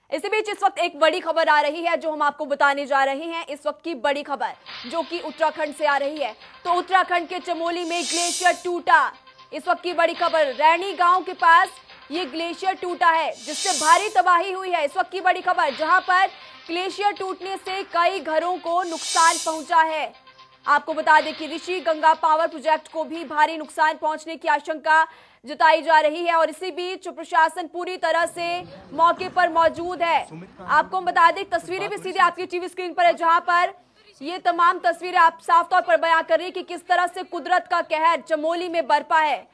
इसी बीच इस वक्त एक बड़ी खबर आ रही है जो हम आपको बताने जा रहे हैं। इस वक्त की बड़ी खबर जो कि उत्तराखंड से आ रही है। तो उत्तराखंड के चमोली में ग्लेशियर टूटा। इस वक्त की बड़ी खबर, रैनी गांव के पास ये ग्लेशियर टूटा है जिससे भारी तबाही हुई है। इस वक्त की बड़ी खबर, जहां पर ग्लेशियर टूटने से कई घरों को नुकसान पहुंचा है। आपको बता दें कि ऋषि गंगा पावर प्रोजेक्ट को भी भारी नुकसान पहुंचने की आशंका जताई जा रही है और इसी बीच प्रशासन पूरी तरह से मौके पर मौजूद है। आपको हम बता दें, तस्वीरें भी सीधे आपकी टीवी स्क्रीन पर है, जहां पर ये तमाम तस्वीरें आप साफ तौर पर बयां कर रही है कि किस तरह से कुदरत का कहर चमोली में बरपा है।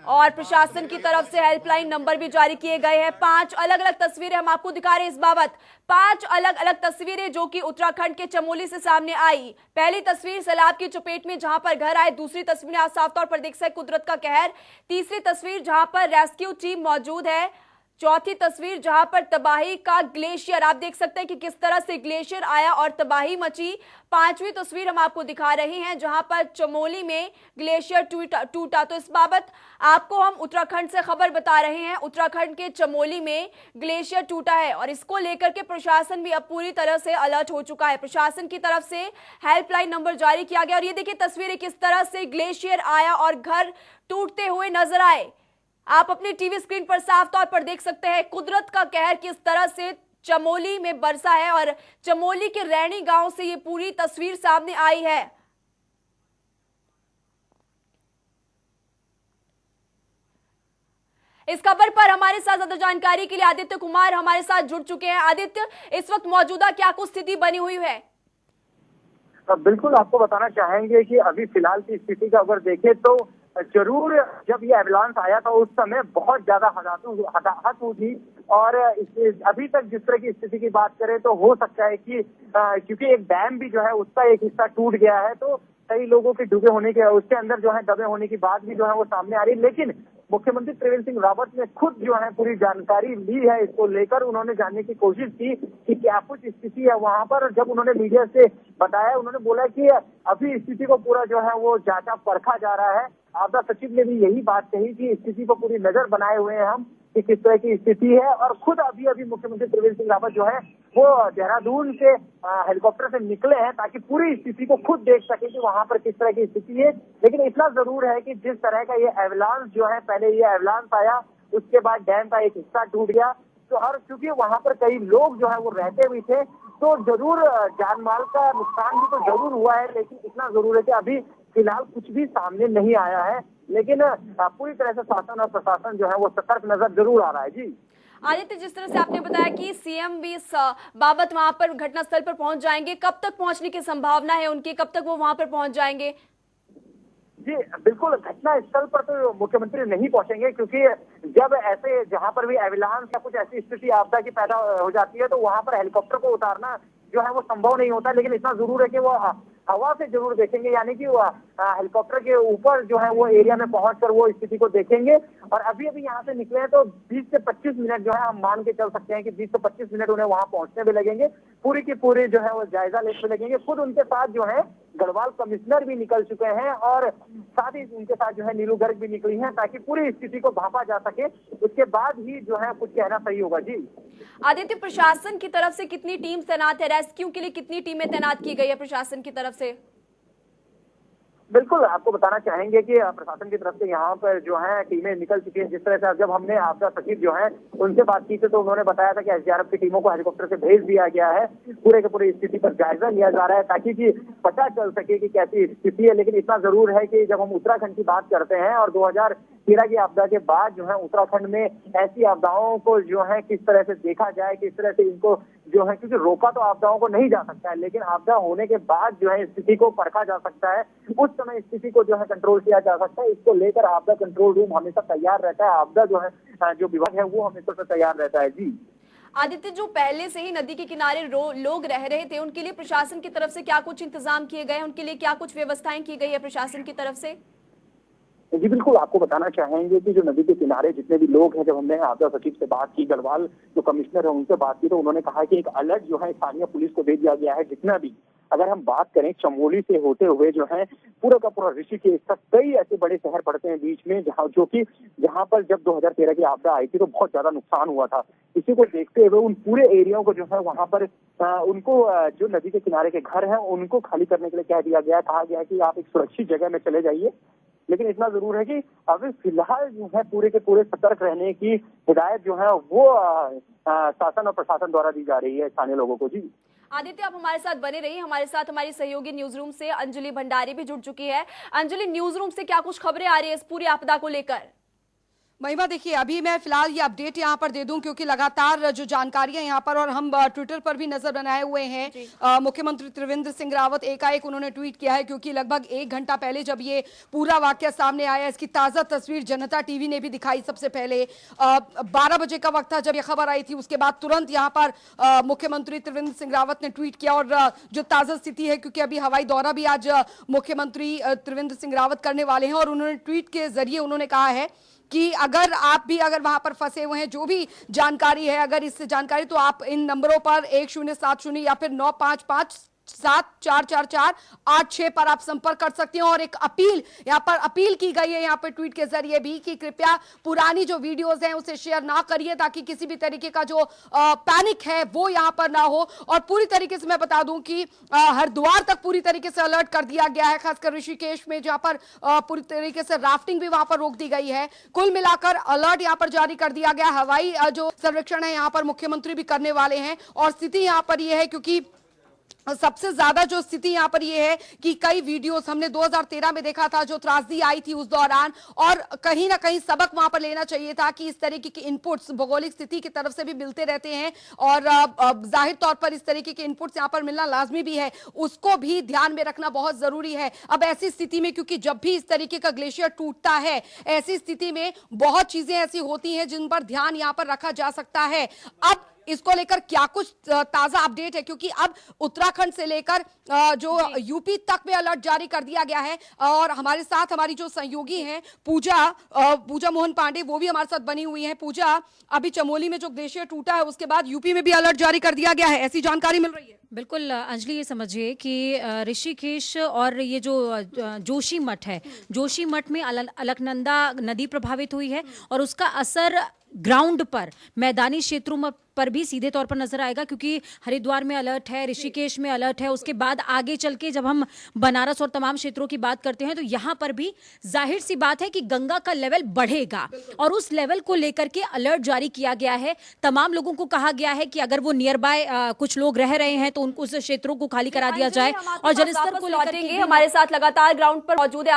और प्रशासन की तरफ से हेल्पलाइन नंबर भी जारी किए गए हैं। 5 अलग अलग तस्वीरें हम आपको दिखा रहे हैं इस बाबत। 5 अलग अलग तस्वीरें जो कि उत्तराखंड के चमोली से सामने आई। पहली तस्वीर सैलाब की चपेट में जहां पर घर आए। दूसरी तस्वीर आप साफ तौर पर देख सकते कुदरत का कहर। तीसरी तस्वीर जहां पर रेस्क्यू टीम मौजूद है। चौथी तस्वीर जहां पर तबाही का ग्लेशियर, आप देख सकते हैं कि किस तरह से ग्लेशियर आया और तबाही मची। 5वीं तस्वीर हम आपको दिखा रहे हैं जहां पर चमोली में ग्लेशियर टूटा। तो इस बाबत आपको हम उत्तराखंड से खबर बता रहे हैं। उत्तराखंड के चमोली में ग्लेशियर टूटा है और इसको लेकर के प्रशासन भी अब पूरी तरह से अलर्ट हो चुका है। प्रशासन की तरफ से हेल्पलाइन नंबर जारी किया गया और ये देखिए तस्वीरें किस तरह से ग्लेशियर आया और घर टूटते हुए नजर आए। आप अपनी टीवी स्क्रीन पर साफ तौर पर देख सकते हैं कुदरत का कहर किस तरह से चमोली में बरसा है और चमोली के रैनी गांव से ये पूरी तस्वीर सामने आई है। इस खबर पर हमारे साथ ज्यादा जानकारी के लिए आदित्य कुमार हमारे साथ जुड़ चुके हैं। आदित्य, इस वक्त मौजूदा क्या कुछ स्थिति बनी हुई है? बिल्कुल, आपको बताना चाहेंगे कि अभी फिलहाल की स्थिति का अगर देखें तो जरूर जब ये एवलांस आया था उस समय बहुत ज्यादा हताहत हुई थी और अभी तक जिस तरह की स्थिति की बात करें तो हो सकता है कि क्योंकि एक डैम भी जो है उसका एक हिस्सा टूट गया है तो कई लोगों के डूबे होने के उसके अंदर जो है दबे होने की बात भी जो है वो सामने आ रही है। लेकिन मुख्यमंत्री त्रिवेंद्र सिंह रावत ने खुद जो है पूरी जानकारी ली है इसको लेकर। उन्होंने जानने की कोशिश की कि क्या कुछ स्थिति है वहां पर। जब उन्होंने मीडिया से बताया, उन्होंने बोला कि अभी स्थिति को पूरा जो है वो जांचा परखा जा रहा है। आपदा सचिव ने भी यही बात कही कि स्थिति पर पूरी नजर बनाए हुए हैं हम कि किस तरह की स्थिति है। और खुद अभी मुख्यमंत्री त्रिवेंद्र सिंह रावत जो है वो देहरादून से हेलीकॉप्टर से निकले हैं ताकि पूरी स्थिति को खुद देख सके कि वहां पर किस तरह की स्थिति है। लेकिन इतना जरूर है कि जिस तरह का ये एवलांस जो है, पहले ये एवलांस आया उसके बाद डैम का एक हिस्सा टूट गया तो और चूंकि वहां पर कई लोग जो है वो रहते हुए थे तो जरूर जान माल का नुकसान भी तो जरूर हुआ है। लेकिन इतना जरूर है कि अभी फिलहाल कुछ भी सामने नहीं आया है। लेकिन पूरी तरह से शासन और प्रशासन जो है वो सतर्क नजर जरूर आ रहा है। जी आदित्य, जिस तरह से आपने बताया कि सीएम भी इस बाबत वहां पर घटनास्थल पर पहुंच जाएंगे, कब तक पहुंचने की संभावना है उनकी? कब तक वो वहां पर पहुंच जाएंगे? जी बिल्कुल, घटना स्थल पर तो मुख्यमंत्री नहीं पहुंचेंगे क्योंकि जब ऐसे जहां पर भी एविलांस या कुछ ऐसी स्थिति आपदा की पैदा हो जाती है तो वहां पर हेलीकॉप्टर को उतारना जो है वो संभव नहीं होता। लेकिन इतना जरूर है कि वो हवा से जरूर देखेंगे, यानी कि वो हेलीकॉप्टर के ऊपर जो है वो एरिया में पहुंचकर वो स्थिति को देखेंगे। और अभी यहाँ से निकले हैं तो 20 से 25 मिनट जो है हम मान के चल सकते हैं कि 20 से 25 मिनट उन्हें वहां पहुंचने में लगेंगे। पूरी की पूरी जो है वो जायजा लेने में लगेंगे। खुद उनके साथ जो है गढ़वाल कमिश्नर भी निकल चुके हैं और साथ ही उनके साथ जो है नीलू गर्ग भी निकली हैं ताकि पूरी स्थिति को भांपा जा सके। उसके बाद ही जो है कुछ कहना सही होगा। जी आदित्य, प्रशासन की तरफ से कितनी टीम तैनात है? रेस्क्यू के लिए कितनी टीमें तैनात की गई है प्रशासन की तरफ से? बिल्कुल, आपको बताना चाहेंगे कि प्रशासन की तरफ से यहाँ पर जो है टीमें निकल चुकी हैं। जिस तरह से जब हमने आपदा सचिव जो है उनसे बात की थी तो उन्होंने बताया था कि एसडीआरएफ की टीमों को हेलीकॉप्टर से भेज दिया गया है। पूरे के पूरी स्थिति पर जायजा लिया जा रहा है ताकि कि पता चल सके कि कैसी स्थिति है। लेकिन इतना जरूर है कि जब हम उत्तराखंड की बात करते हैं और 2013 की आपदा के बाद जो है उत्तराखंड में ऐसी आपदाओं को जो है किस तरह से देखा जाए, किस तरह से इनको जो है, क्योंकि रोका तो आपदाओं को नहीं जा सकता है लेकिन आपदा होने के बाद जो है स्थिति को परखा जा सकता है। उस समय स्थिति को जो है कंट्रोल किया जा सकता है। इसको लेकर आपदा कंट्रोल रूम हमेशा तैयार रहता है। आपदा जो है जो विभाग है वो हमेशा से तैयार रहता है। जी आदित्य, जो पहले से ही नदी के किनारे लोग रह रहे थे उनके लिए प्रशासन की तरफ से क्या कुछ इंतजाम किए गए? उनके लिए क्या कुछ व्यवस्थाएं की गई है प्रशासन की तरफ से? जी बिल्कुल, आपको बताना चाहेंगे कि जो नदी के किनारे जितने भी लोग हैं, जब हमने आपदा सचिव से बात की, गढ़वाल जो कमिश्नर है उनसे बात की तो उन्होंने कहा कि एक अलर्ट जो है स्थानीय पुलिस को दे दिया गया है। जितना भी अगर हम बात करें चमोली से होते हुए जो है पूरा का पूरा ऋषिकेश तक कई ऐसे बड़े शहर पड़ते हैं बीच में, जहाँ पर जब 2013 की आपदा आई थी तो बहुत ज्यादा नुकसान हुआ था। इसी को देखते हुए उन पूरे एरिया को जो है वहाँ पर उनको जो नदी के किनारे के घर हैं उनको खाली करने के लिए कह दिया गया है। कहा गया है कि आप एक सुरक्षित जगह में चले जाइए, लेकिन इतना जरूर है कि अभी फिलहाल जो है पूरे के पूरे सतर्क रहने की हिदायत जो है वो शासन और प्रशासन द्वारा दी जा रही है स्थानीय लोगों को। जी आदित्य, आप हमारे साथ बने रहिए। हमारे साथ हमारी सहयोगी न्यूज रूम से अंजलि भंडारी भी जुड़ चुकी है। अंजलि, न्यूज रूम से क्या कुछ खबरें आ रही है इस पूरी आपदा को लेकर? महिमा, देखिए अभी मैं फिलहाल ये अपडेट यहाँ पर दे दूं क्योंकि लगातार जो जानकारियां यहाँ पर, और हम ट्विटर पर भी नजर बनाए हुए हैं। मुख्यमंत्री त्रिवेंद्र सिंह रावत एकाएक उन्होंने ट्वीट किया है क्योंकि लगभग 1 घंटा पहले जब ये पूरा वाकया सामने आया, इसकी ताज़ा तस्वीर जनता टीवी ने भी दिखाई। सबसे पहले 12 बजे का वक्त था जब यह खबर आई थी, उसके बाद तुरंत यहाँ पर मुख्यमंत्री त्रिवेंद्र सिंह रावत ने ट्वीट किया। और जो ताज़ा स्थिति है, क्योंकि अभी हवाई दौरा भी आज मुख्यमंत्री त्रिवेंद्र सिंह रावत करने वाले हैं, और उन्होंने ट्वीट के जरिए उन्होंने कहा है कि अगर वहां पर फंसे हुए हैं, जो भी जानकारी है, अगर इससे जानकारी, तो आप इन नंबरों पर 1070 या फिर 95574448 पर आप संपर्क कर सकते हैं। और एक अपील की गई है यहाँ पर ट्वीट के जरिए भी कि कृपया पुरानी जो वीडियोस हैं उसे शेयर ना करिए, ताकि किसी भी तरीके का जो पैनिक है वो यहाँ पर ना हो। और पूरी तरीके से मैं बता दूं कि हरिद्वार तक पूरी तरीके से अलर्ट कर दिया गया है, खासकर ऋषिकेश में, जहां पर पूरी तरीके से राफ्टिंग भी वहां पर रोक दी गई है। कुल मिलाकर अलर्ट यहाँ पर जारी कर दिया गया। हवाई जो सर्वेक्षण है यहाँ पर मुख्यमंत्री भी करने वाले हैं। और स्थिति यहाँ पर यह है, क्योंकि सबसे ज्यादा जो स्थिति यहाँ पर ये है कि कई वीडियोस हमने 2013 में देखा था, जो त्रासदी आई थी उस दौरान, और कहीं ना कहीं सबक वहां पर लेना चाहिए था कि इस तरीके के इनपुट्स भौगोलिक स्थिति की तरफ से भी मिलते रहते हैं, और जाहिर तौर पर इस तरीके के इनपुट्स यहाँ पर मिलना लाजमी भी है, उसको भी ध्यान में रखना बहुत जरूरी है। अब ऐसी स्थिति में, क्योंकि जब भी इस तरीके का ग्लेशियर टूटता है, ऐसी स्थिति में बहुत चीजें ऐसी होती हैं जिन पर ध्यान यहाँ पर रखा जा सकता है। अब इसको लेकर क्या कुछ ताजा अपडेट है, क्योंकि अब उत्तराखंड से लेकर जो यूपी तक में अलर्ट जारी कर दिया गया है। और हमारे साथ हमारी जो सहयोगी हैं पूजा मोहन पांडे, वो भी हमारे साथ बनी हुई हैं। पूजा, अभी चमोली में जो ग्लेशियर टूटा है उसके बाद यूपी में भी अलर्ट जारी कर दिया गया है, ऐसी जानकारी मिल रही है? बिल्कुल अंजलि, ये समझिए कि ऋषिकेश और ये जो जोशी मठ है, जोशी मठ में अलकनंदा नदी प्रभावित हुई है, और उसका असर ग्राउंड पर, मैदानी क्षेत्रों पर भी सीधे तौर पर नजर आएगा, क्योंकि हरिद्वार में अलर्ट है, ऋषिकेश में अलर्ट है। उसके बाद आगे चल के जब हम बनारस और तमाम क्षेत्रों की बात करते हैं तो यहाँ पर भी जाहिर सी बात है कि गंगा का लेवल बढ़ेगा, और उस लेवल को लेकर के अलर्ट जारी किया गया है। तमाम लोगों को कहा गया है कि अगर वो नियर बाय कुछ लोग रह रहे हैं तो उनको उस क्षेत्रों को खाली करा दिया जाए। और जलस्तर को लेकर के हमारे साथ लगातार ग्राउंड पर मौजूद है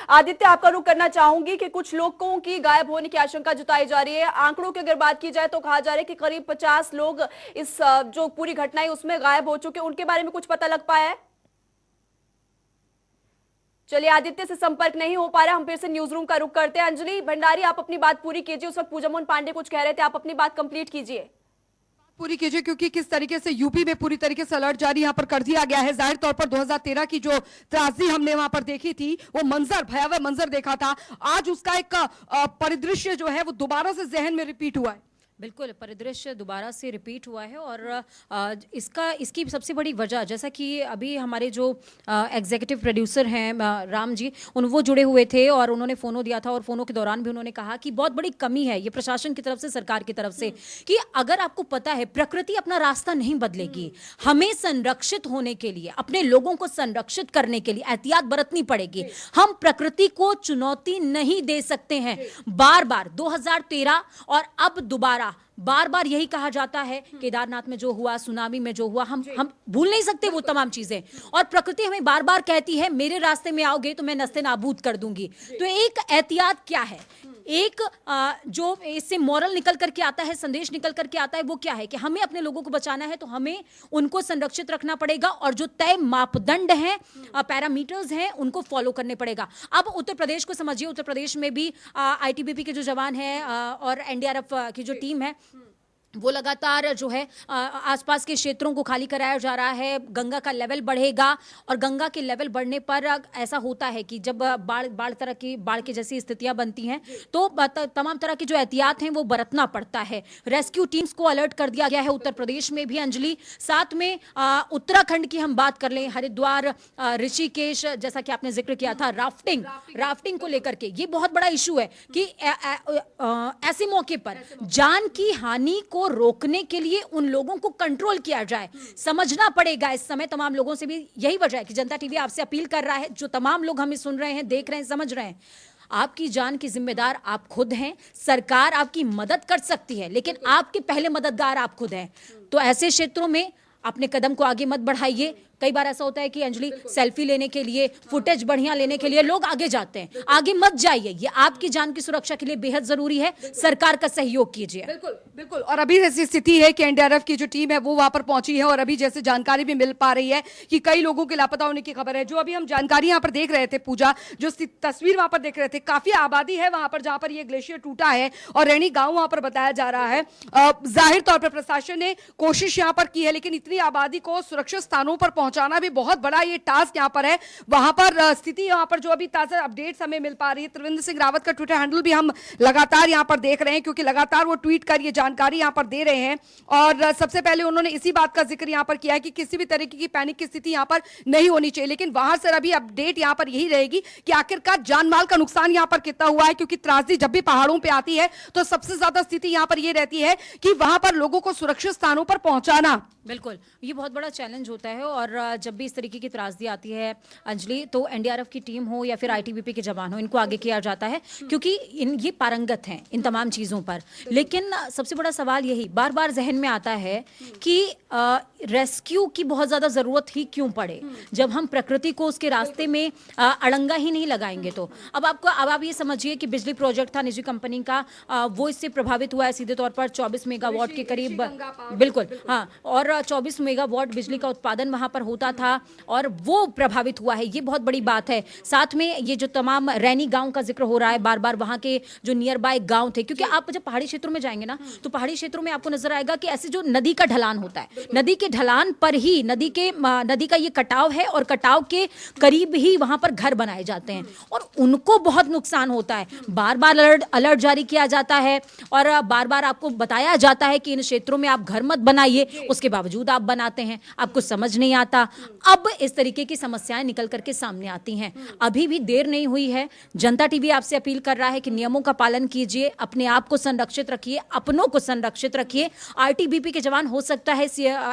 आदित्य, आपका रुख करना चाहूंगी कि कुछ लोगों की गायब होने की आशंका जताई जा रही है। आंकड़ों की अगर बात की जाए तो कहा जा रहा है कि करीब 50 लोग इस जो पूरी घटना है उसमें गायब हो चुके, उनके बारे में कुछ पता लग पाया है? चलिए, आदित्य से संपर्क नहीं हो पा रहा, हम फिर से न्यूज रूम का रुख करते हैं। अंजलि भंडारी, आप अपनी बात पूरी कीजिए। उस वक्त पूजा मोहन पांडे कुछ कह रहे थे, आप अपनी बात कंप्लीट कीजिए। पूरी कीजिए, क्योंकि किस तरीके से यूपी में पूरी तरीके से अलर्ट जारी यहाँ पर कर दिया गया है। जाहिर तौर पर 2013 की जो त्रासदी हमने वहां पर देखी थी, वो मंजर, भयावह मंजर देखा था, आज उसका एक परिदृश्य जो है वो दोबारा से जहन में रिपीट हुआ है। बिल्कुल, परिदृश्य दोबारा से रिपीट हुआ है। और इसकी सबसे बड़ी वजह, जैसा कि अभी हमारे जो एग्जीक्यूटिव प्रोड्यूसर हैं राम जी, वो जुड़े हुए थे और उन्होंने फोनो दिया था, और फोनो के दौरान भी उन्होंने कहा कि बहुत बड़ी कमी है ये प्रशासन की तरफ से, सरकार की तरफ से, कि अगर आपको पता है प्रकृति अपना रास्ता नहीं बदलेगी, हमें संरक्षित होने के लिए, अपने लोगों को संरक्षित करने के लिए एहतियात बरतनी पड़ेगी। हम प्रकृति को चुनौती नहीं दे सकते हैं। बार बार 2013 और अब दोबारा बार बार यही कहा जाता है, केदारनाथ में जो हुआ, सुनामी में जो हुआ, हम भूल नहीं सकते वो तमाम चीजें। और प्रकृति हमें बार बार कहती है, मेरे रास्ते में आओगे तो मैं नस्ते नाबूद कर दूंगी। तो एक एहतियात क्या है, एक जो इससे मॉरल निकल करके आता है, संदेश निकल करके आता है, वो क्या है कि हमें अपने लोगों को बचाना है तो हमें उनको संरक्षित रखना पड़ेगा, और जो तय मापदंड हैं, पैरामीटर्स हैं, उनको फॉलो करने पड़ेगा। अब उत्तर प्रदेश को समझिए, उत्तर प्रदेश में भी ITBP के जो जवान हैं और NDRF की जो टीम है, वो लगातार जो है आसपास के क्षेत्रों को खाली कराया जा रहा है। गंगा का लेवल बढ़ेगा और गंगा के लेवल बढ़ने पर ऐसा होता है कि जब बाढ़ की जैसी स्थितियां बनती हैं तो तमाम तरह की जो एहतियात हैं वो बरतना पड़ता है। रेस्क्यू टीम्स को अलर्ट कर दिया गया है उत्तर प्रदेश में भी अंजलि। साथ में उत्तराखंड की हम बात कर लें, हरिद्वार, ऋषिकेश, जैसा कि आपने जिक्र किया था, राफ्टिंग को लेकर के ये बहुत बड़ा इशू है कि ऐसे मौके पर जान की हानि को रोकने के लिए उन लोगों को कंट्रोल किया जाए। समझना पड़ेगा इस समय तमाम लोगों से भी। यही वजह है कि जनता टीवी आपसे अपील कर रहा है, जो तमाम लोग हमें सुन रहे हैं, देख रहे हैं, समझ रहे हैं, आपकी जान की जिम्मेदार आप खुद हैं। सरकार आपकी मदद कर सकती है लेकिन आपके पहले मददगार आप खुद हैं। तो ऐसे क्षेत्रों में अपने कदम को आगे मत बढ़ाइए। कई बार ऐसा होता है कि अंजलि सेल्फी लेने के लिए, फुटेज बढ़िया लेने के लिए लोग आगे जाते हैं। आगे मत जाइए, ये आपकी जान की सुरक्षा के लिए बेहद जरूरी है। सरकार का सहयोग कीजिए। बिल्कुल बिल्कुल। और अभी ऐसी स्थिति है कि एनडीआरएफ की जो टीम है वो वहां पर पहुंची है और अभी जैसे जानकारी भी मिल पा रही है कि कई लोगों के लापता होने की खबर है। जो अभी हम जानकारी यहाँ पर देख रहे थे, पूजा, जो तस्वीर वहां पर देख रहे थे, काफी आबादी है वहां पर जहां पर ये ग्लेशियर टूटा है और रैनी गांव वहां पर बताया जा रहा है। जाहिर तौर पर प्रशासन ने कोशिश यहाँ पर की है लेकिन इतनी आबादी को सुरक्षित स्थानों पर पहुंचाना भी बहुत बड़ा ये टास्क यहाँ पर है। वहां पर स्थिति यहाँ पर जो अभी ताजा अपडेट्स हमें मिल पा रही है, त्रिवेंद्र सिंह रावत का ट्विटर हैंडल भी हम लगातार यहाँ पर देख रहे हैं क्योंकि लगातार वो ट्वीट कर ये जानकारी यहाँ पर दे रहे हैं। और सबसे पहले उन्होंने इसी बात का जिक्र यहाँ पर किया है कि किसी भी तरीके की पैनिक की स्थिति यहाँ पर नहीं होनी चाहिए। लेकिन वहां से अभी अपडेट यहाँ पर यही रहेगी कि आखिरकार जान माल का नुकसान यहाँ पर कितना हुआ है, क्योंकि त्रासदी जब भी पहाड़ों पर आती है तो सबसे ज्यादा स्थिति यहाँ पर यह रहती है कि वहां पर लोगों को सुरक्षित स्थानों पर पहुंचाना। बिल्कुल, ये बहुत बड़ा चैलेंज होता है। और जब भी इस तरीके की त्रासदी आती है अंजलि, तो एनडीआरएफ की टीम हो या फिर आईटीबीपी के जवान हो, इनको आगे किया जाता है क्योंकि ये पारंगत हैं इन तमाम चीज़ों पर। लेकिन सबसे बड़ा सवाल यही बार बार जहन में आता है कि रेस्क्यू की बहुत ज़्यादा ज़रूरत ही क्यों पड़े जब हम प्रकृति को उसके रास्ते में अड़ंगा ही नहीं लगाएंगे। तो अब आप ये समझिए कि बिजली प्रोजेक्ट था निजी कंपनी का, वो इससे प्रभावित हुआ है सीधे तौर पर 24 मेगावाट के करीब। बिल्कुल, हाँ, और 24 मेगावाट बिजली का उत्पादन वहां पर होता था और वो प्रभावित हुआ है। ये बहुत बड़ी बात है। साथ में ये जो तमाम रैनी गांव का जिक्र हो रहा है बार बार, वहां के जो नियर बाय गांव थे, क्योंकि आप जब पहाड़ी क्षेत्रों में जाएंगे ना तो पहाड़ी क्षेत्रों में आपको नजर आएगा कि ऐसे जो नदी का ढलान होता है, नदी के ढलान पर ही नदी का ये कटाव है और कटाव के करीब ही वहां पर घर बनाए जाते हैं और उनको बहुत नुकसान होता है। बार बार अलर्ट जारी किया जाता है और बार बार आपको बताया जाता है कि इन क्षेत्रों में आप घर मत बनाइए, उसके बावजूद आप बनाते हैं, आपको समझ नहीं आता। अब इस तरीके की समस्याएं निकल करके सामने आती हैं। अभी भी देर नहीं हुई है। जनता टीवी आपसे अपील कर रहा है कि नियमों का पालन कीजिए, अपने आप को संरक्षित रखिए, अपनों को संरक्षित रखिए। आईटीबीपी के जवान, हो सकता है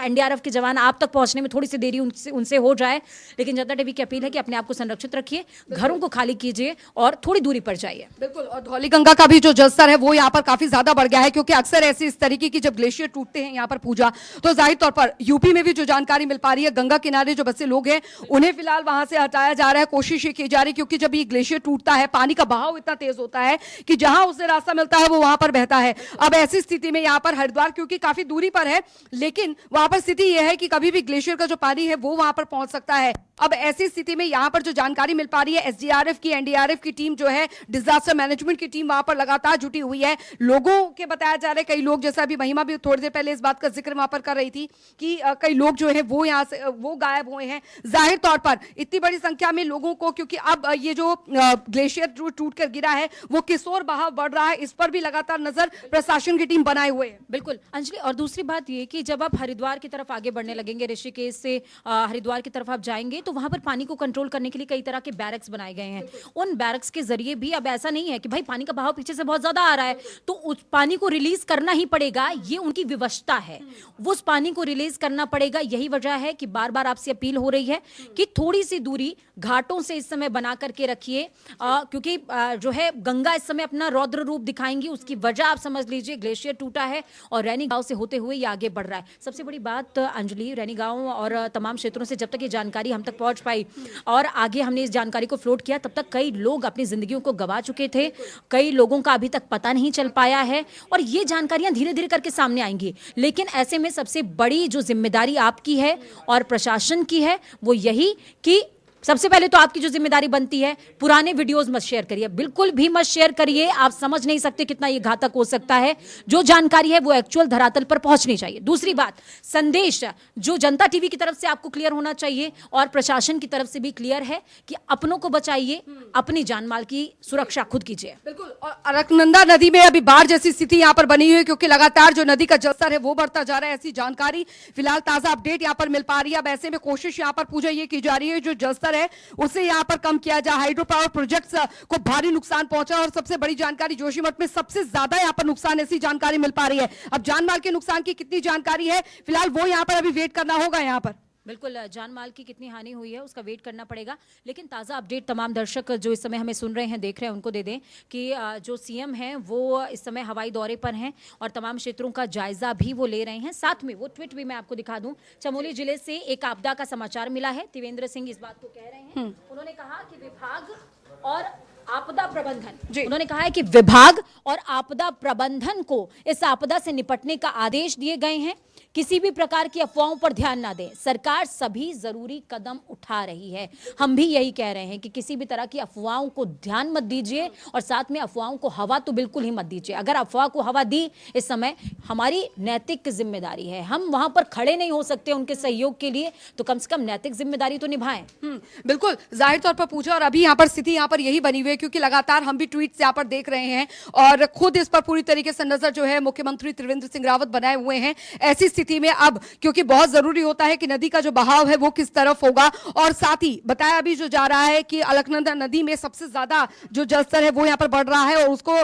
एनडीआरएफ के जवान आप तक पहुंचने में थोड़ी सी देरी उनसे हो जाए, लेकिन जनता टीवी की अपील है कि अपने आप को संरक्षित रखिए, घरों को खाली कीजिए और थोड़ी दूरी पर जाइए। बिल्कुल। और धौलीगंगा का भी जो जलस्तर है वो यहाँ पर काफी ज्यादा बढ़ गया है क्योंकि अक्सर ऐसी इस तरीके की जब ग्लेशियर टूटते हैं यहाँ पर पूजा, तो जाहिर तौर पर यूपी में भी जो जानकारी मिल पा रही है, गंगा किनारे जो बसे लोग हैं उन्हें फिलहाल वहां से हटाया जा रहा है। कोशिश ये की जा रही है क्योंकि जब ये ग्लेशियर टूटता है पानी का बहाव इतना तेज होता है कि जहां उसे रास्ता मिलता है वो वहां पर बहता है। अब ऐसी स्थिति में यहाँ पर हरिद्वार क्योंकि काफी दूरी पर है, लेकिन वहां पर स्थिति यह है कि कभी भी ग्लेशियर का जो पानी है वो वहां पर पहुंच सकता है। अब ऐसी स्थिति में यहाँ पर जो जानकारी मिल पा रही है, एसडीआरएफ की, एनडीआरएफ की टीम जो है, डिजास्टर मैनेजमेंट की टीम वहां पर लगातार जुटी हुई है। लोगों के बताया जा रहा है, कई लोग, जैसा अभी महिमा भी थोड़ी देर पहले इस बात का जिक्र वहां पर कर रही थी कि कई लोग जो है वो यहाँ से वो गायब हुए हैं। जाहिर तौर पर इतनी बड़ी संख्या में लोगों को, क्योंकि अब ये जो ग्लेशियर टूट कर गिरा है वो किस ओर बहाव बढ़ रहा है, इस पर भी लगातार नजर प्रशासन की टीम बनाए हुए है। बिल्कुल अंजलि, और दूसरी बात ये कि जब आप हरिद्वार की तरफ आगे बढ़ने लगेंगे, ऋषिकेश से हरिद्वार की तरफ आप जाएंगे, तो वहां पर पानी को कंट्रोल करने के लिए कई तरह के बैरक्स बनाए गए हैं। उन बैरक्स के जरिए भी अब ऐसा नहीं है कि भाई पानी का बहाव पीछे से बहुत ज्यादा आ रहा है तो उस पानी को रिलीज करना ही पड़ेगा, ये उनकी विवशता है, वो उस पानी को रिलीज करना पड़ेगा। यही वजह है कि बार बार आपसे अपील हो रही है कि थोड़ी सी दूरी घाटों से इस समय बना करके रखिए, क्योंकि जो है गंगा इस समय अपना रौद्र रूप दिखाएंगी। उसकी वजह आप समझ लीजिए, ग्लेशियर टूटा है और रैनी गांव से होते हुए ये आगे बढ़ रहा है। सबसे बड़ी बात अंजलि, रैनी गांव और तमाम क्षेत्रों से जब तक ये जानकारी हम तक पहुंच पाई और आगे हमने इस जानकारी को फ्लोट किया, तब तक कई लोग अपनी जिंदगियों को गवा चुके थे, कई लोगों का अभी तक पता नहीं चल पाया है और ये जानकारियां धीरे धीरे करके सामने आएंगी। लेकिन ऐसे में सबसे बड़ी जो जिम्मेदारी आपकी है और प्रशासन की है वो यही कि सबसे पहले तो आपकी जो जिम्मेदारी बनती है, पुराने वीडियोस मत शेयर करिए, बिल्कुल भी मत शेयर करिए। आप समझ नहीं सकते कितना ये घातक हो सकता है। जो जानकारी है वो एक्चुअल धरातल पर पहुंचनी चाहिए। दूसरी बात, संदेश जो जनता टीवी की तरफ से आपको क्लियर होना चाहिए और प्रशासन की तरफ से भी क्लियर है कि अपनों को बचाइए, अपनी जान माल की सुरक्षा खुद कीजिए। बिल्कुल। और अलकनंदा नदी में अभी बाढ़ जैसी स्थिति यहाँ पर बनी हुई है, क्योंकि लगातार जो नदी का जलस्तर है वो बढ़ता जा रहा है। ऐसी जानकारी फिलहाल ताजा अपडेट यहाँ पर मिल पा रही है। अब ऐसे में कोशिश यहाँ पर पूजा ये की जा रही है जो जलस्तर है उसे यहाँ पर कम किया जाए। हाइड्रो पावर प्रोजेक्ट्स को भारी नुकसान पहुंचा और सबसे बड़ी जानकारी, जोशीमठ में सबसे ज्यादा यहाँ पर नुकसान, ऐसी जानकारी मिल पा रही है। अब जान माल के नुकसान की कितनी जानकारी है फिलहाल वो यहाँ पर अभी वेट करना होगा। यहाँ पर बिल्कुल जान माल की कितनी हानि हुई है उसका वेट करना पड़ेगा। लेकिन ताज़ा अपडेट तमाम दर्शक जो इस समय हमें सुन रहे हैं, देख रहे हैं, उनको दे दें कि जो सीएम हैं वो इस समय हवाई दौरे पर हैं और तमाम क्षेत्रों का जायजा भी वो ले रहे हैं। साथ में वो ट्वीट भी मैं आपको दिखा दूं, चमोली जिले से एक आपदा का समाचार मिला है। त्रिवेंद्र सिंह इस बात को कह रहे हैं। उन्होंने कहा कि विभाग और आपदा प्रबंधन, उन्होंने कहा है कि विभाग और आपदा प्रबंधन को इस आपदा से निपटने का आदेश दिए गए हैं। किसी भी प्रकार की अफवाहों पर ध्यान ना दें। सरकार सभी जरूरी कदम उठा रही है। हम भी यही कह रहे हैं कि किसी भी तरह की अफवाहों को ध्यान मत दीजिए और साथ में अफवाहों को हवा तो बिल्कुल ही मत दीजिए। अगर अफवाह को हवा दी इस समय, हमारी नैतिक जिम्मेदारी है। हम वहां पर खड़े नहीं हो सकते उनके सहयोग के लिए, तो कम से कम नैतिक जिम्मेदारी तो निभाएं। बिल्कुल जाहिर तौर पर पूछा। और अभी यहाँ पर स्थिति यहाँ पर यही बनी हुई है, क्योंकि लगातार हम भी ट्वीट यहाँ पर देख रहे हैं और खुद इस पर पूरी तरीके से नजर जो है मुख्यमंत्री त्रिवेंद्र सिंह रावत बनाए हुए हैं। ऐसी स्थिति में अब क्योंकि बहुत जरूरी होता है कि नदी का जो बहाव है वो किस तरफ होगा, और साथ ही बताया भी जो जा रहा है कि अलकनंदा नदी में सबसे ज्यादा जो जलस्तर है वो यहाँ पर बढ़ रहा है और उसको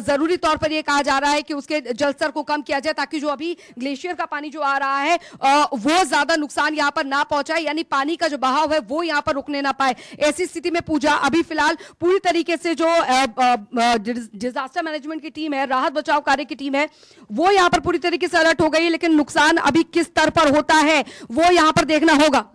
जरूरी तौर पर ये कहा जा रहा है कि उसके जलस्तर को कम किया जाए ताकि जो अभी ग्लेशियर का पानी जो आ रहा है वो ज्यादा नुकसान यहाँ पर ना पहुंचाए, यानी पानी का जो बहाव है वो यहाँ पर रुकने ना पाए। ऐसी स्थिति में पूजा अभी फिलहाल पूरी तरीके से जो डिजास्टर मैनेजमेंट की टीम है, राहत बचाव कार्य की टीम है, वो यहाँ पर पूरी तरीके से अलर्ट हो गई है। लेकिन नुकसान अभी किस स्तर पर होता है वो यहाँ पर देखना होगा।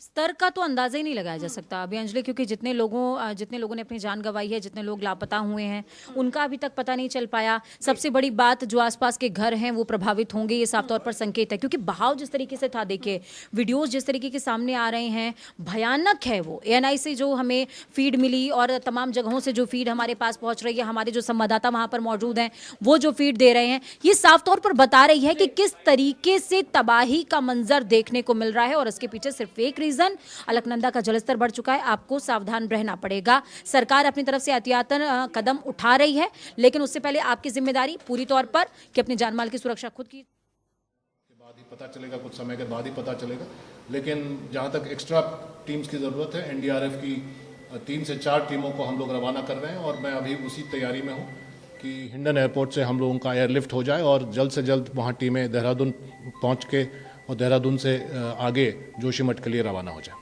स्तर का तो अंदाजा ही नहीं लगाया जा सकता अभी अंजलि, क्योंकि जितने लोगों ने अपनी जान गंवाई है, जितने लोग लापता हुए हैं, उनका अभी तक पता नहीं चल पाया। सबसे बड़ी बात, जो आसपास के घर हैं वो प्रभावित होंगे, ये साफ तौर पर संकेत है। क्योंकि बहाव जिस तरीके से था, देखिए वीडियोस जिस तरीके के सामने आ रहे हैं, भयानक है वो। ANI से जो हमें फीड मिली और तमाम जगहों से जो फीड हमारे पास पहुंच रही है, हमारे जो संवाददाता वहां पर मौजूद हैं वो जो फीड दे रहे हैं, ये साफ तौर पर बता रही है कि किस तरीके से तबाही का मंजर देखने को मिल रहा है। और इसके पीछे सिर्फ एक रीजन, अलकनंदा का जलस्तर बढ़ चुका है। आपको सावधान रहना पड़ेगा। सरकार अपनी तरफ से एहतियातन कदम उठा रही है, लेकिन उससे पहले आपकी जिम्मेदारी पूरी तौर पर कि अपनी जान माल की सुरक्षा खुद की। बाद ही पता चलेगा, कुछ समय के बाद ही पता चलेगा। लेकिन जहां तक एक्स्ट्रा टीम्स की जरूरत है, NDRF की 3 से 4 टीमों को हम लोग रवाना कर रहे हैं और मैं अभी उसी तैयारी में हूं कि हिंडन एयरपोर्ट से हम लोगों का एयरलिफ्ट हो जाए और जल्द से जल्द वहां टीमें देहरादून पहुंच के और देहरादून से आगे जोशीमठ के लिए रवाना हो जाए।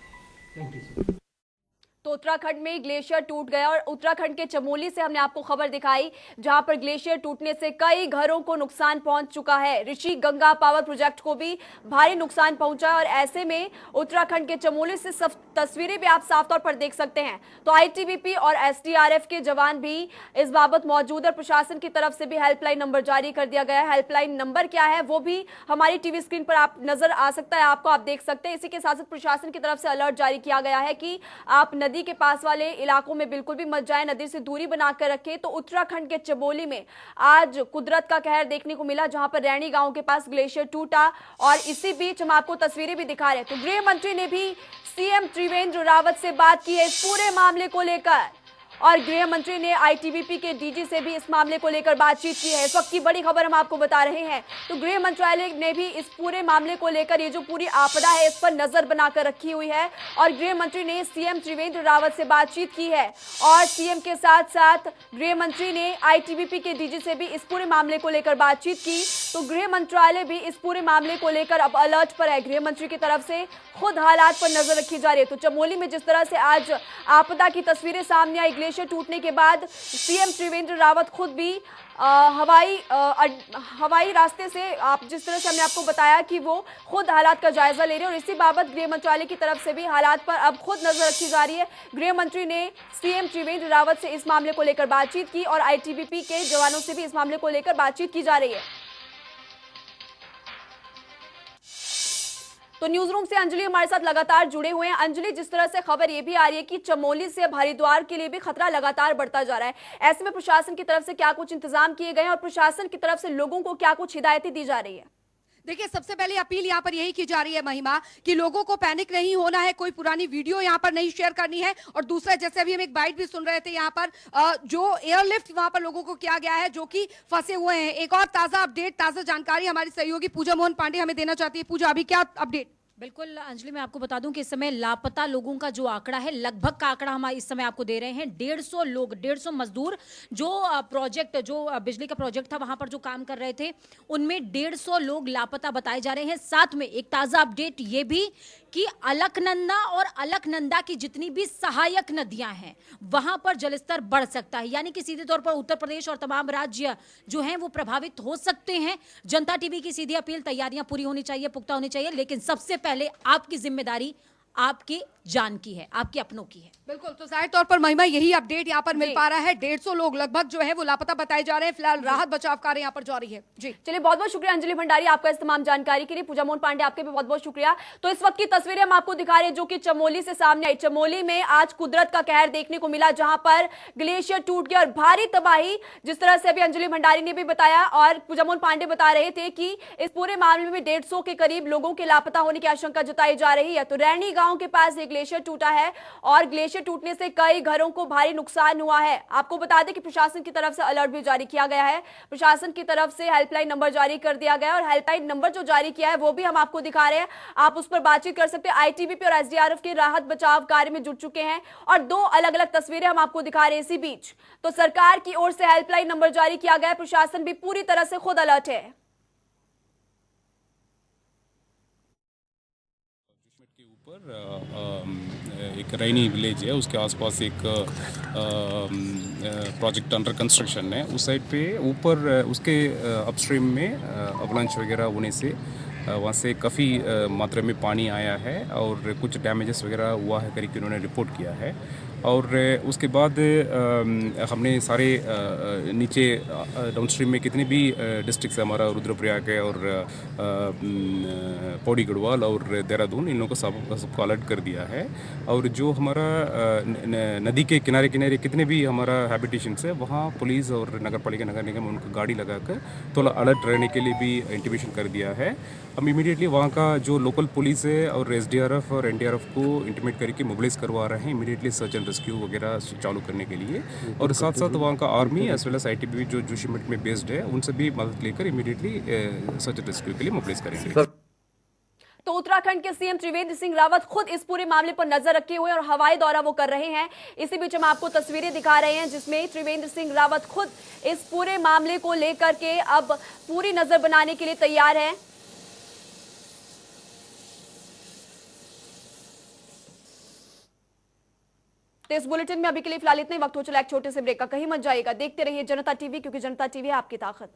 तो उत्तराखंड में ग्लेशियर टूट गया और उत्तराखंड के चमोली से हमने आपको खबर दिखाई, जहां पर ग्लेशियर टूटने से कई घरों को नुकसान पहुंच चुका है। ऋषि गंगा पावर प्रोजेक्ट को भी भारी नुकसान पहुंचा और ऐसे में उत्तराखंड के चमोली से तस्वीरें भी आप साफ तौर पर देख सकते हैं। तो ITBP और SDRF के जवान भी इस बाबत मौजूद है। प्रशासन की तरफ से भी हेल्पलाइन नंबर जारी कर दिया गया है। हेल्पलाइन नंबर क्या है वो भी हमारी टीवी स्क्रीन पर आप नजर आ सकता है, आपको, आप देख सकते हैं। इसी के साथ साथ प्रशासन की तरफ से अलर्ट जारी किया गया है कि आप नदी के पास वाले इलाकों में बिल्कुल भी मत जाएं, नदी से दूरी बनाकर रखें। तो उत्तराखंड के चमोली में आज कुदरत का कहर देखने को मिला, जहां पर रैणी गांव के पास ग्लेशियर टूटा और इसी बीच हम आपको तस्वीरें भी दिखा रहे हैं। तो गृह मंत्री ने भी CM त्रिवेंद्र रावत से बात की है इस पूरे मामले को लेकर और गृह मंत्री ने ITBP के DG से भी इस मामले को लेकर बातचीत की है। इस वक्त की बड़ी खबर हम आपको बता रहे हैं। तो गृह मंत्रालय ने भी इस पूरे मामले को लेकर, ये जो पूरी आपदा है इस पर नजर बनाकर रखी हुई है और गृह मंत्री ने CM त्रिवेंद्र रावत से बातचीत की है और CM के साथ साथ गृह मंत्री ने ITBP के DG से भी इस पूरे मामले को लेकर बातचीत की। तो गृह मंत्रालय भी इस पूरे मामले को लेकर अब अलर्ट पर है। गृह मंत्री की तरफ से खुद हालात पर नजर रखी जा रही है। तो चमोली में जिस तरह से आज आपदा की तस्वीरें सामने आई, ग्लेशियर टूटने के बाद CM त्रिवेंद्र रावत खुद भी हवाई रास्ते से, आप जिस तरह से हमने आपको बताया कि वो खुद हालात का जायजा ले रहे हैं और इसी बाबत गृह मंत्रालय की तरफ से भी हालात पर अब खुद नजर रखी जा रही है। गृह मंत्री ने CM त्रिवेंद्र रावत से इस मामले को लेकर बातचीत की और ITBP के जवानों से भी इस मामले को लेकर बातचीत की जा रही है। तो न्यूज रूम से अंजलि हमारे साथ लगातार जुड़े हुए हैं। अंजलि, जिस तरह से खबर ये भी आ रही है कि चमोली से अब हरिद्वार के लिए भी खतरा लगातार बढ़ता जा रहा है, ऐसे में प्रशासन की तरफ से क्या कुछ इंतजाम किए गए हैं और प्रशासन की तरफ से लोगों को क्या कुछ हिदायतें दी जा रही है? देखिए, सबसे पहले अपील यहाँ पर यही की जा रही है महिमा कि लोगों को पैनिक नहीं होना है, कोई पुरानी वीडियो यहाँ पर नहीं शेयर करनी है। और दूसरा, जैसे अभी हम एक बाइट भी सुन रहे थे यहाँ पर जो एयरलिफ्ट वहां पर लोगों को किया गया है जो कि फंसे हुए हैं। एक और ताजा अपडेट, ताजा जानकारी हमारी सहयोगी पूजा मोहन पांडे हमें देना चाहती है। पूजा, अभी क्या अपडेट? बिल्कुल अंजलि, मैं आपको बता दूं कि इस समय लापता लोगों का जो आंकड़ा है, लगभग का आंकड़ा हम इस समय आपको दे रहे हैं। 150 लोग, 150 मजदूर जो प्रोजेक्ट, जो बिजली का प्रोजेक्ट था वहां पर जो काम कर रहे थे, उनमें 150 लोग लापता बताए जा रहे हैं। साथ में एक ताजा अपडेट ये भी कि अलकनंदा और अलकनंदा की जितनी भी सहायक नदियां हैं वहां पर जलस्तर बढ़ सकता है, यानी कि सीधे तौर पर उत्तर प्रदेश और तमाम राज्य जो हैं वो प्रभावित हो सकते हैं। जनता टीवी की सीधी अपील, तैयारियां पूरी होनी चाहिए, पुख्ता होनी चाहिए, लेकिन सबसे पहले आपकी जिम्मेदारी आपकी जान की है, आपके अपनों की है। बिल्कुल, तो जाहिर तौर पर महिमा यही अपडेट यहाँ पर मिल पा रहा है। 150 लोग लगभग जो है वो लापता बताए जा रहे हैं। फिलहाल राहत बचाव कार्य यहाँ पर जारी है। जी चलिए, बहुत बहुत शुक्रिया अंजलि भंडारी आपका इस तमाम जानकारी के लिए। पूजा मोहन पांडे, आपके भी बहुत बहुत शुक्रिया। तो इस वक्त की तस्वीरें हम आपको दिखा रहे हैं जो कि चमोली से सामने आई। चमोली में आज कुदरत का कहर देखने को मिला, जहां पर ग्लेशियर टूट गया और भारी तबाही, जिस तरह से अभी अंजलि भंडारी ने भी बताया और पूजा मोहन पांडे बता रहे थे कि इस पूरे मामले में 150 के करीब लोगों के लापता होने की आशंका जताई जा रही है। तो रैनी गांव के पास एक ग्लेशियर टूटा है और ग्लेशियर टूटने से कई घरों को भारी नुकसान हुआ है। आपको बता दें कि प्रशासन की तरफ से अलर्ट भी जारी किया गया है। प्रशासन की तरफ से हेल्पलाइन नंबर जारी कर दिया गया है और हेल्पलाइन नंबर जो जारी किया है वो भी हम आपको दिखा रहे हैं, आप उस पर बातचीत कर सकते हैं। आईटीबीपी और एसडीआरएफ के राहत बचाव कार्य में जुट चुके हैं और 2 अलग अलग तस्वीरें हम आपको दिखा रहे हैं। इसी बीच तो सरकार की ओर से हेल्पलाइन नंबर जारी किया गया है, प्रशासन भी पूरी तरह से खुद अलर्ट है। के ऊपर एक रैनी विलेज है, उसके आसपास एक प्रोजेक्ट अंडर कंस्ट्रक्शन है। उस साइड पे ऊपर उसके अपस्ट्रीम में अवलांच वगैरह होने से वहाँ से काफ़ी मात्रा में पानी आया है और कुछ डैमेजेस वगैरह हुआ है करके उन्होंने रिपोर्ट किया है। और उसके बाद हमने सारे नीचे डाउनस्ट्रीम में कितने भी डिस्ट्रिक्ट्स है, हमारा रुद्रप्रयाग है और पौड़ी गढ़वाल और देहरादून, इन लोगों को सबको अलर्ट कर दिया है। और जो हमारा नदी के किनारे किनारे कितने भी हमारा हैबिटेशंस है वहाँ पुलिस और नगर पालिका, नगर निगम उनको गाड़ी लगाकर थोड़ा अलर्ट रहने के लिए भी इंटीमेशन कर दिया है। हम इमीडिएटली वहाँ का जो लोकल पुलिस है और एसडीआरएफ और एनडीआरएफ को इंटीमेट करके मोबिलाइज करवा रहे हैं इमीडिएटली सर्च एंड रेस्क्यू वगैरह चालू करने के लिए। और साथ साथ वहाँ का army as well as ITBP जो जोशीमठ में बेस्ड है उनसे भी मदद लेकर इमीडिएटली सर्च एंड रेस्क्यू के लिए मोबिलाइज करेंगे। तो उत्तराखंड के सीएम त्रिवेंद्र सिंह रावत खुद इस पूरे मामले पर नजर रखे हुए और हवाई दौरा वो कर रहे हैं। इसी बीच हम आपको तस्वीरें दिखा रहे हैं जिसमें त्रिवेंद्र सिंह रावत खुद इस पूरे मामले को लेकर के अब पूरी नजर बनाने के लिए तैयार हैं। तो इस बुलेटिन में अभी के लिए फिलहाल इतना ही। वक्त हो चला एक छोटे से ब्रेक का, कहीं मत जाइएगा, देखते रहिए जनता टीवी, क्योंकि जनता टीवी है आपकी ताकत।